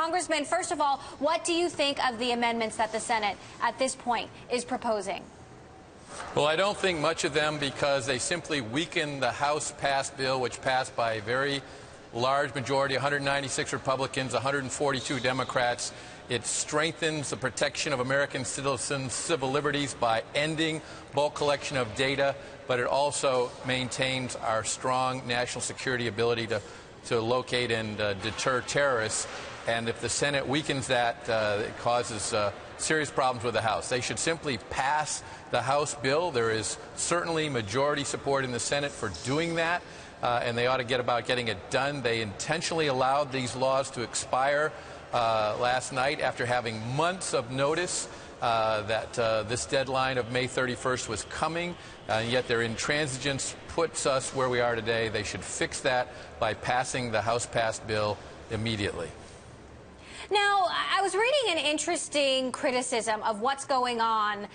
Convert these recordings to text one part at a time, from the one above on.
Congressman, first of all, what do you think of the amendments that the Senate at this point is proposing? Well, I don't think much of them because they simply weaken the House-passed bill, which passed by a very large majority, 196 Republicans, 142 Democrats. It strengthens the protection of American citizens' civil liberties by ending bulk collection of data, but it also maintains our strong national security ability to locate and deter terrorists. And if the Senate weakens that, it causes serious problems with the House. They should simply pass the House bill. There is certainly majority support in the Senate for doing that, and they ought to get about getting it done. They intentionally allowed these laws to expire last night after having months of notice that this deadline of May 31st was coming, and yet their intransigence puts us where we are today. They should fix that by passing the House-passed bill immediately. Now, I was reading an interesting criticism of what's going on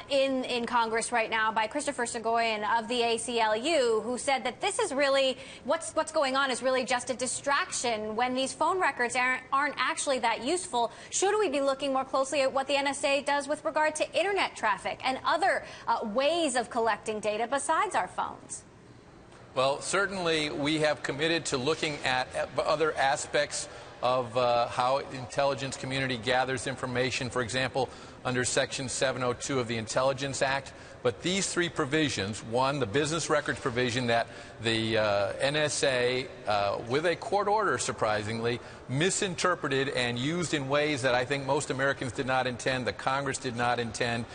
in Congress right now by Christopher Soghoian of the ACLU, who said that this is really, what's going on is really just a distraction when these phone records aren't actually that useful. Should we be looking more closely at what the NSA does with regard to Internet traffic and other ways of collecting data besides our phones? Well, certainly we have committed to looking at other aspects of how the intelligence community gathers information, for example, under Section 702 of the Intelligence Act. But these three provisions, one, the business records provision that the NSA, with a court order, surprisingly, misinterpreted and used in ways that I think most Americans did not intend, the Congress did not intend,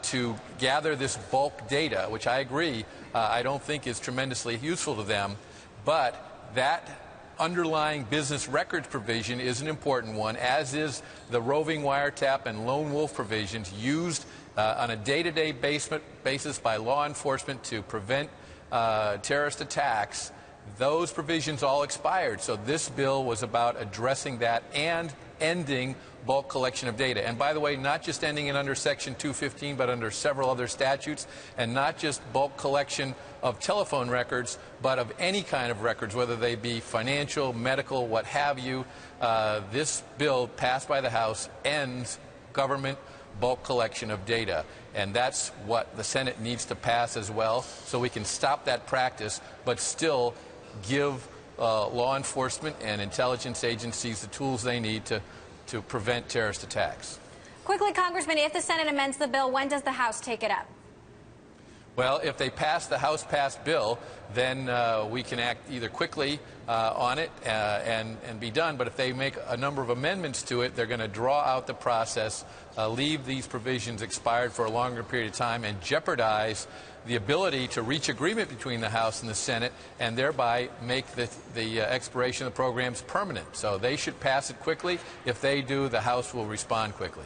to gather this bulk data, which I agree, I don't think is tremendously useful to them. But that underlying business records provision is an important one, as is the roving wiretap and lone wolf provisions used on a day-to-day basis by law enforcement to prevent terrorist attacks. Those provisions all expired. So this bill was about addressing that and ending bulk collection of data. And by the way, not just ending it under Section 215, but under several other statutes, and not just bulk collection of telephone records, but of any kind of records, whether they be financial, medical, what have you. This bill passed by the House ends government bulk collection of data. And that's what the Senate needs to pass as well, so we can stop that practice, but still give law enforcement and intelligence agencies the tools they need to prevent terrorist attacks. Quickly, Congressman, if the Senate amends the bill, when does the House take it up? Well, if they pass the House-passed bill, then we can act either quickly on it and be done. But if they make a number of amendments to it, they're going to draw out the process, leave these provisions expired for a longer period of time, and jeopardize the ability to reach agreement between the House and the Senate, and thereby make the expiration of the programs permanent. So they should pass it quickly. If they do, the House will respond quickly.